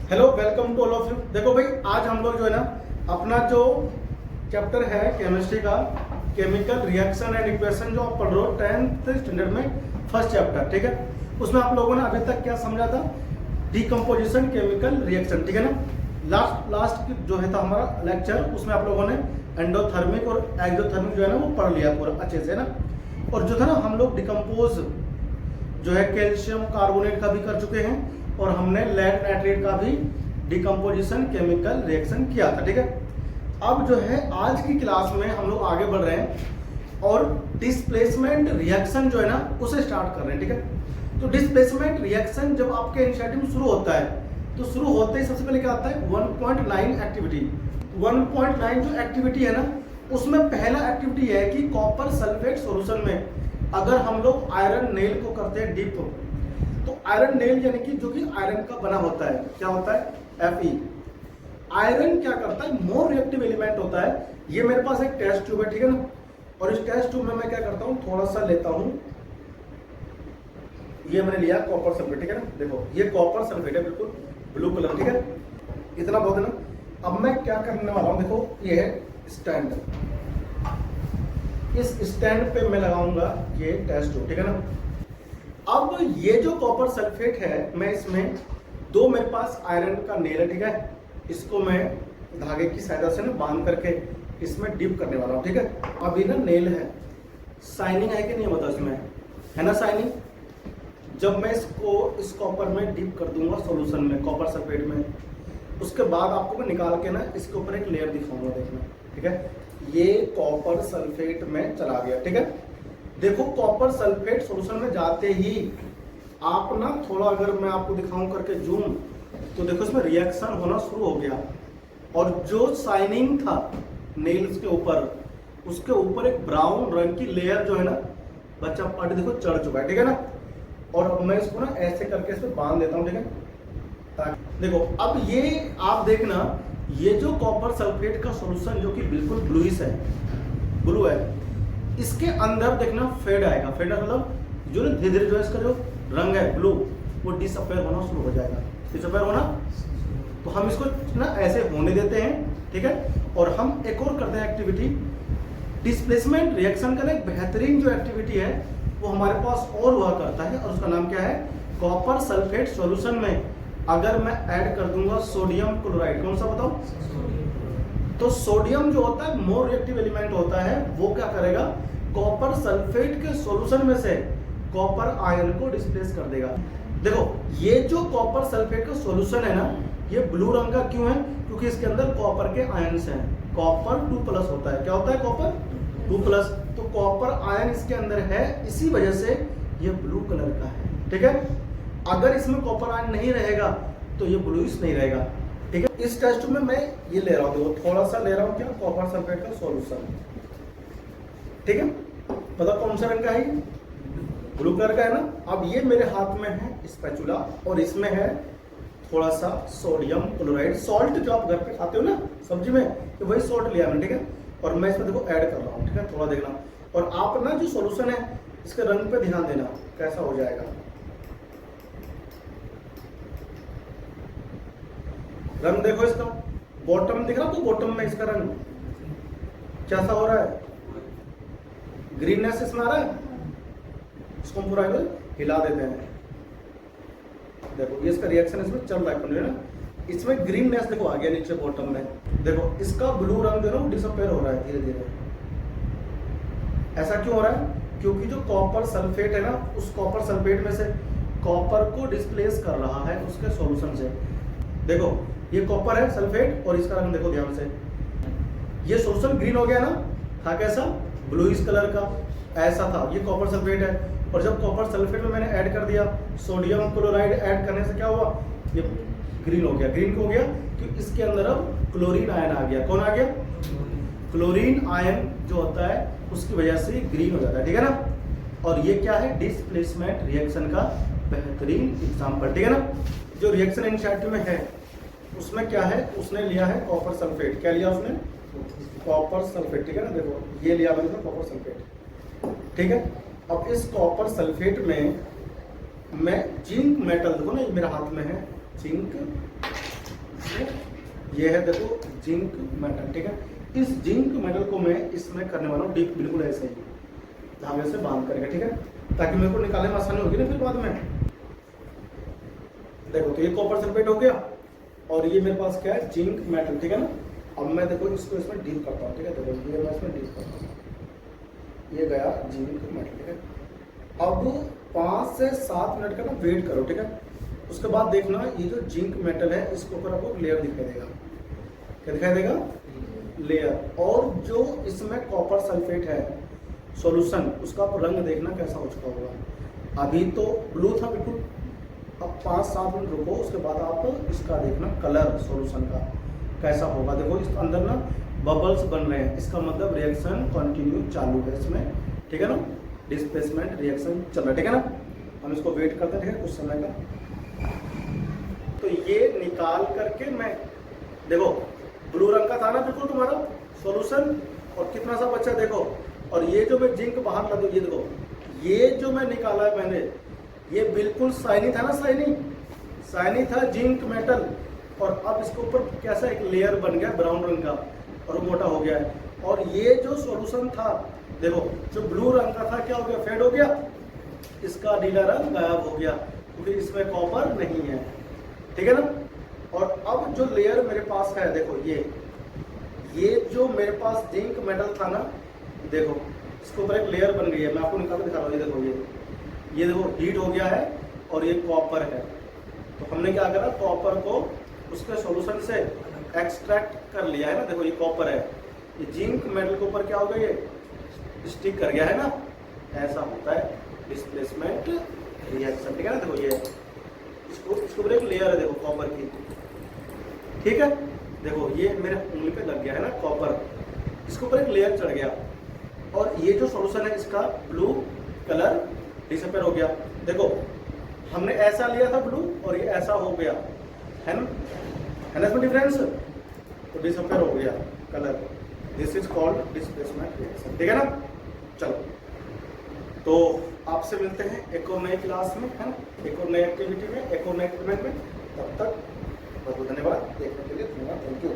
Hello, welcome to all of you. देखो भाई, आज हम लोग जो है ना अपना जो चैप्टर है केमिस्ट्री का, केमिकल रिएक्शन एंड इक्वेशन, जो आप पढ़ रहे हो 10th स्टैंडर्ड में फर्स्ट चैप्टर, ठीक है। उसमें आप लोगों ने अभी तक क्या समझा था? डिकम्पोजिशन, केमिकल रिएक्शन, ठीक है ना। लास्ट जो है था हमारा लेक्चर, उसमें आप लोगों ने एंडोथर्मिक और एक्सोथर्मिक जो है ना वो पढ़ लिया पूरा अच्छे से ना। और जो था ना हम लोग डिकम्पोज जो है कैल्शियम कार्बोनेट का भी कर चुके हैं, और हमने लेड नाइट्रेट का भी डिकम्पोजिशन केमिकल रिएक्शन किया था, ठीक है। अब जो है आज की क्लास में हम लोग आगे बढ़ रहे हैं और डिस्प्लेसमेंट रिएक्शन जो है ना उसे स्टार्ट कर रहे हैं, ठीक है। तो डिस्प्लेसमेंट रिएक्शन जब आपके इनिशिएटिव शुरू होता है तो शुरू होते ही सबसे पहले क्या आता है? 1.9 एक्टिविटी। 1.9 जो एक्टिविटी है ना, उसमें पहला एक्टिविटी है कि कॉपर सल्फेट सॉल्यूशन में अगर हम लोग आयरन नेल को करते हैं डिप, तो आयरन नेल यानी कि जो कि आयरन का बना होता है, क्या होता है? Fe। आयरन क्या करता है? मोर रिएक्टिव एलिमेंट होता है। ये मेरे पास एक टेस्ट ट्यूब है, ठीक है ना। और इस टेस्ट ट्यूब में मैं क्या करता हूँ, थोड़ा सा लेता हूँ, ये मैंने लिया कॉपर सल्फेट, ठीक है ना। देखो ये कॉपर सल्फेट है, बिल्कुल ब्लू कलर, ठीक है। इतना बहुत है ना। अब मैं क्या करने वाला हूँ, देखो ये है स्टैंड, इस स्टैंड पे मैं लगाऊंगा ये टेस्ट ट्यूब, ठीक है ना। अब ये जो कॉपर सल्फेट है, मैं इसमें दो मेरे पास आयरन का नेल है, ठीक है। इसको मैं धागे की सहायता से ना बांध करके इसमें डिप करने वाला हूँ, ठीक है। अभी ना नेल है, शाइनिंग है कि नहीं बता, इसमें है ना शाइनिंग। जब मैं इसको इस कॉपर में डिप कर दूंगा सॉल्यूशन में, कॉपर सल्फेट में, उसके बाद आपको मैं निकाल के ना इसके ऊपर एक लेयर दिखाऊंगा, देखना, ठीक है। ये कॉपर सल्फेट में चला गया, ठीक है। देखो कॉपर सल्फेट सॉल्यूशन में जाते ही आप ना थोड़ा, अगर मैं आपको दिखाऊं करके जूम, तो देखो इसमें रिएक्शन होना शुरू हो गया। और जो शाइनिंग था नेल्स के ऊपर, उसके ऊपर एक ब्राउन रंग की लेयर जो है ना बच्चा पार्ट देखो चढ़ चुका है, ठीक है ना। और अब मैं इसको ना ऐसे करके इसमें बांध देता हूँ, ठीक है। देखो अब ये आप देखना, ये जो कॉपर सल्फेट का सॉल्यूशन जो कि बिल्कुल ब्लूइश है, ब्लू है, इसके अंदर देखना फेड आएगा। फेड मतलब जो धीरे धीरे जो इसका जो रंग है ब्लू, वो डिसअपेयर होना शुरू हो जाएगा। डिसअपेयर होना, तो हम इसको ना ऐसे होने देते हैं, ठीक है। और हम एक और करते हैं एक्टिविटी, डिस्प्लेसमेंट रिएक्शन का एक बेहतरीन जो एक्टिविटी है वो हमारे पास और हुआ करता है, और उसका नाम क्या है? कॉपर सल्फेट सॉल्यूशन में अगर मैं ऐड कर दूंगा सोडियम क्लोराइड, कौन सा बताओ? तो सोडियम जो होता है मोर रिएक्टिव एलिमेंट होता है, वो क्या करेगा? कॉपर सल्फेट के सॉल्यूशन में से कॉपर आयन को डिस्प्लेस कर देगा। देखो ये जो कॉपर सल्फेट का सॉल्यूशन है ना, ये ब्लू रंग का क्यों है? क्योंकि इसके अंदर कॉपर के आयन्स हैं। कॉपर 2+ होता है। क्या होता है? कॉपर 2+। तो कॉपर आयन इसके अंदर है, इसी वजह से ये ब्लू कलर का है, ठीक है। अगर इसमें कॉपर आयन नहीं रहेगा तो ये ब्लूइश नहीं रहेगा, ठीक है। इस टेस्ट में मैं ये ले रहा हूँ, देखो थोड़ा सा ले रहा हूँ, क्या? कॉपर सल्फेट का सॉल्यूशन, ठीक है। मतलब कौन सा रंग का है? ब्लू कलर का है ना। अब ये मेरे हाथ में है स्पैचुला, और इसमें है थोड़ा सा सोडियम क्लोराइड, सॉल्ट जो आप घर पे खाते हो ना सब्जी में, तो वही सॉल्ट लिया मैंने, ठीक है। और मैं इसमें देखो ऐड कर रहा हूँ, ठीक है। थोड़ा देखना, और आप ना जो सॉल्यूशन है इसके रंग पे ध्यान देना कैसा हो जाएगा। रंग देखो इसका, बॉटम दिख रहा, तो बॉटम में इसका रंग कैसा हो रहा है? ग्रीननेस इसमें आ रहा है। इसको हम पूरा हिला देते हैं, देखो ये इसका रिएक्शन इसमें चल रहा है ना। इसमें ग्रीननेस देखो आ गया नीचे बॉटम में। देखो इसका ब्लू रंग जो है डिसअपेयर हो रहा है धीरे धीरे। ऐसा क्यों हो रहा है? क्योंकि जो कॉपर सल्फेट है ना, उस कॉपर सल्फेट में से कॉपर को डिस्प्लेस कर रहा है उसके सॉल्यूशन से। देखो ये कॉपर है सल्फेट, और इसका रंग देखो ध्यान से, ये सॉल्यूशन ग्रीन हो गया ना, था कैसा? ब्लूइश कलर का, ऐसा था। ये कॉपर सल्फेट है, और जब कॉपर सल्फेट में मैंने ऐड कर दिया सोडियम क्लोराइड, ऐड करने से क्या हुआ? ये ग्रीन हो गया। ग्रीन क्यों हो गया? क्योंकि इसके अंदर अब क्लोरीन आयन आ गया। कौन आ गया? क्लोरीन आयन जो होता है उसकी वजह से ग्रीन हो जाता है, ठीक है ना। और ये क्या है? डिस्प्लेसमेंट रिएक्शन का बेहतरीन एग्जाम्पल, ठीक है ना। जो रिएक्शन इनिशिएटिव में है उसमें क्या है? उसने लिया है कॉपर सल्फेट। क्या लिया उसने? कॉपर सल्फेट, ठीक है ना। देखो ये लिया मैंने कॉपर सल्फेट, ठीक है। अब इस कॉपर सल्फेट में मैं जिंक मेटल, देखो ना मेरे हाथ में है जिंक ये है देखो जिंक मेटल, ठीक है। इस जिंक मेटल को मैं इसमें करने वाला हूँ डीप, बिल्कुल ऐसे ही धागे से बांध करके, ठीक है, ताकि मेरे को निकालने में आसानी होगी ना फिर बाद में। देखो तो ये कॉपर सल्फेट हो गया और ये मेरे पास क्या है, जिंक मेटल, ठीक है ना। अब मैं देखो इसको इसमें डीप करता हूँ, ठीक है। देखो ये मैं इसमें डीप करता हूँ, ये गया जिंक मेटल, ठीक है। अब 5 से 7 मिनट का ना वेट करो, ठीक है। उसके बाद देखना ये जो जिंक मेटल है इसके ऊपर आपको लेयर दिखाई देगा। क्या दिखाई देगा? लेयर। और जो इसमें कॉपर सल्फेट है सॉल्यूशन, उसका आप रंग देखना कैसा हो चुका होगा। अभी तो ब्लू था बिल्कुल, अब 5-7 मिनट रुको, उसके बाद आप इसका देखना कलर सॉल्यूशन का कैसा होगा। देखो इस अंदर ना बबल्स बन रहे हैं, इसका मतलब रिएक्शन कंटिन्यू चालू है इसमें, ठीक है ना। डिस्प्लेसमेंट रिएक्शन चल रहा है, ठीक है ना। हम इसको वेट करते हैं, ठीक है, कुछ समय का। तो ये निकाल करके मैं देखो ब्लू रंग का था ना बिल्कुल तुम्हारा सॉल्यूशन, और कितना सा बचा देखो। और ये जो मैं जिंक बाहर ला दूँ, ये देखो ये जो मैं निकाला है मैंने, ये बिल्कुल शाइनी था ना, शाइनी था जिंक मेटल। और अब इसके ऊपर कैसा एक लेयर बन गया ब्राउन रंग का और मोटा हो गया है। और ये जो सॉल्यूशन था देखो, जो ब्लू रंग का था क्या हो गया, फेड हो गया, इसका नीला रंग गायब हो गया क्योंकि इसमें कॉपर नहीं है, ठीक है ना। और अब जो लेयर मेरे पास है देखो, ये जो मेरे पास जिंक मेटल था ना, देखो इसके ऊपर एक लेयर बन गई है। मैं आपको निकाल के दिखा रहा हूँ, ये देखो ये देखो हीट हो गया है और ये कॉपर है। तो हमने क्या करा, कॉपर को उसके सॉल्यूशन से एक्सट्रैक्ट कर लिया है ना। देखो ये कॉपर है, ये जिंक मेटल के ऊपर क्या हो गया, ये स्टिक कर गया है ना। ऐसा होता है डिस्प्लेसमेंट रिएक्शन, ठीक है ना। देखो ये इसको ऊपर एक लेयर है देखो कॉपर की, ठीक है। देखो ये मेरे उंगली पे लग गया है ना कॉपर, इसके ऊपर एक लेयर चढ़ गया और ये जो सॉल्यूशन है इसका ब्लू कलर डिसअपियर हो गया। देखो हमने ऐसा लिया था ब्लू और ये ऐसा हो गया है ना, इसमें डिफरेंस, तो डिसअपियर हो गया colour. This is called displacement reaction, ठीक है ना। चलो तो आपसे मिलते हैं एक और नई क्लास में, है ना, एक और नई एक्टिविटी में, एक और नए एक्सपेरिमेंट में। तब तक बहुत बहुत धन्यवाद देखने के लिए, धन्यवाद, थैंक यू।